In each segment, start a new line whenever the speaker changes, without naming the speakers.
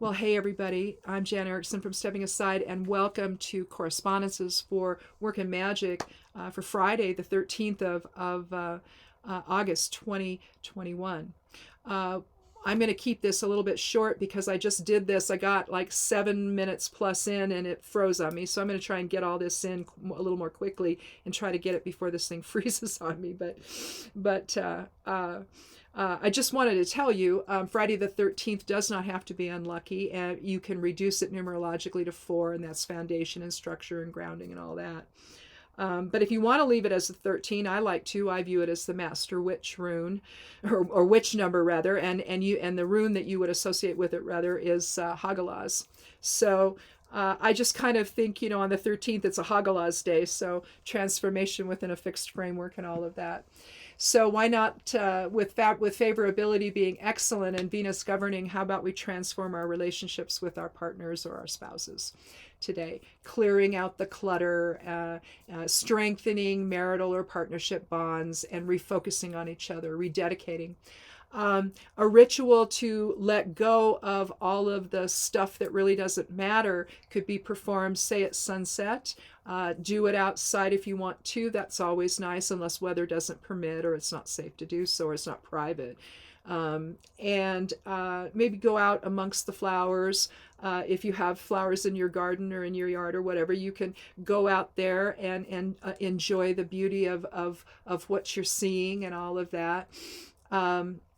Well, hey everybody, I'm Jan Erickson from Stepping Aside, and welcome to Correspondences for Work and Magic for Friday, the 13th of August 2021. Uh, I'm going to keep this a little bit short because I just did this. I got like 7 minutes plus in and it froze on me. So I'm going to try and get all this in a little more quickly and try to get it before this thing freezes on me. But I just wanted to tell you, Friday the 13th does not have to be unlucky, and you can reduce it numerologically to 4, and that's foundation and structure and grounding and all that. But if you want to leave it as a 13, I like to. I view it as the master witch rune, or witch number rather, and the rune that you would associate with it rather is Hagalaz. So I just kind of think, on the 13th it's a Hagalaz day, so transformation within a fixed framework and all of that. So why not, with favorability being excellent and Venus governing, how about we transform our relationships with our partners or our spouses today, clearing out the clutter, strengthening marital or partnership bonds, and refocusing on each other, rededicating. A ritual to let go of all of the stuff that really doesn't matter could be performed, say, at sunset. Do it outside if you want to. That's always nice, unless weather doesn't permit or it's not safe to do so or it's not private. And maybe go out amongst the flowers. If you have flowers in your garden or in your yard or whatever, you can go out there and enjoy the beauty of what you're seeing and all of that.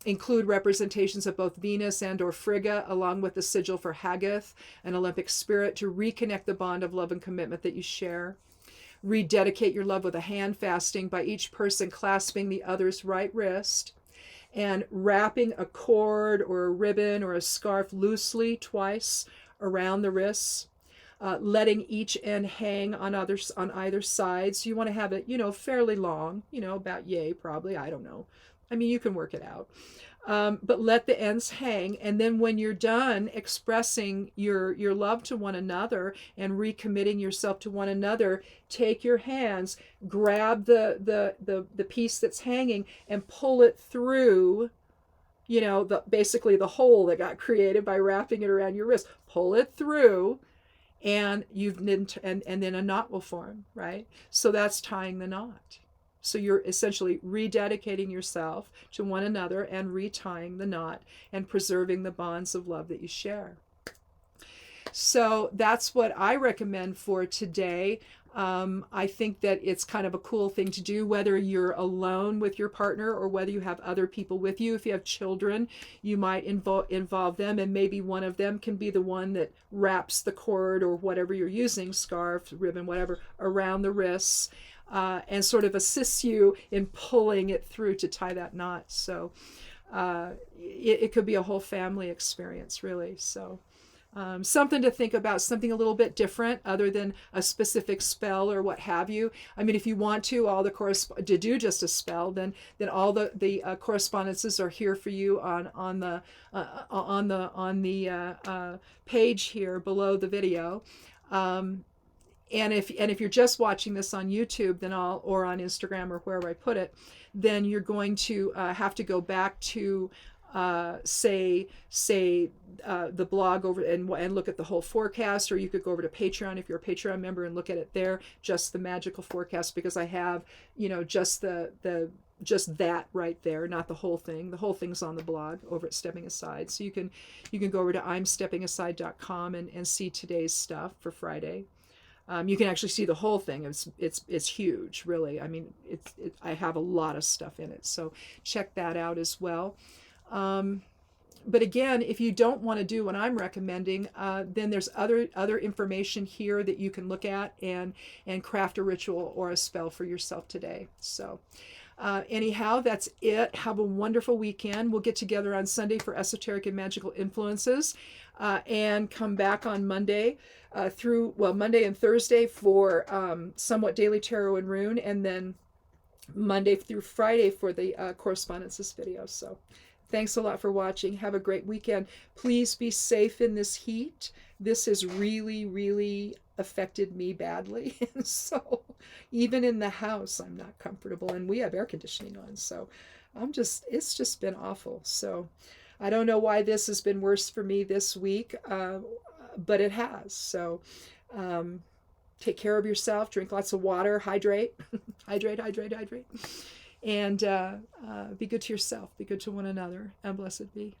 Include representations of both Venus and or Frigga, along with the sigil for Haggath, an Olympic spirit, to reconnect the bond of love and commitment that you share. Rededicate your love with a hand fasting by each person clasping the other's right wrist and wrapping a cord or a ribbon or a scarf loosely twice around the wrists. Letting each end hang on either side. So you want to have it, fairly long, about yay, probably. I don't know. I mean, you can work it out. But let the ends hang, and then when you're done expressing your love to one another and recommitting yourself to one another, take your hands, grab the piece that's hanging, and pull it through. Basically the hole that got created by wrapping it around your wrist. Pull it through, and and then a knot will form, right? So that's tying the knot. So you're essentially rededicating yourself to one another and retying the knot and preserving the bonds of love that you share. So that's what I recommend for today. I think that it's kind of a cool thing to do, whether you're alone with your partner or whether you have other people with you. If you have children, you might involve them, and maybe one of them can be the one that wraps the cord or whatever you're using, scarf, ribbon, whatever, around the wrists. And sort of assists you in pulling it through to tie that knot. So it could be a whole family experience, really. So something to think about, something a little bit different other than a specific spell or what have you. I mean, if you want to, to do just a spell, then all the correspondences are here for you on the page here below the video. And if you're just watching this on YouTube, or on Instagram or wherever I put it, then you're going to have to go back to say the blog over and look at the whole forecast, or you could go over to Patreon if you're a Patreon member and look at it there, just the magical forecast, because I have just that right there, not the whole thing. The whole thing's on the blog over at Stepping Aside. So you can go over to imsteppingaside.com and see today's stuff for Friday. You can actually see the whole thing. It's huge, really. I mean, I have a lot of stuff in it, so check that out as well. But again, if you don't want to do what I'm recommending, then there's other information here that you can look at and craft a ritual or a spell for yourself today. So anyhow, that's it. Have a wonderful weekend. We'll get together on Sunday for Esoteric and Magical Influences, and come back on Monday Monday and Thursday for Somewhat Daily Tarot and Rune, and then Monday through Friday for the Correspondences video. So thanks a lot for watching. Have a great weekend. Please be safe in this heat. This has really, really affected me badly. And so even in the house, I'm not comfortable, and we have air conditioning on. So it's just been awful. So I don't know why this has been worse for me this week, but it has. So take care of yourself, drink lots of water, hydrate, hydrate, and be good to yourself, be good to one another, and blessed be.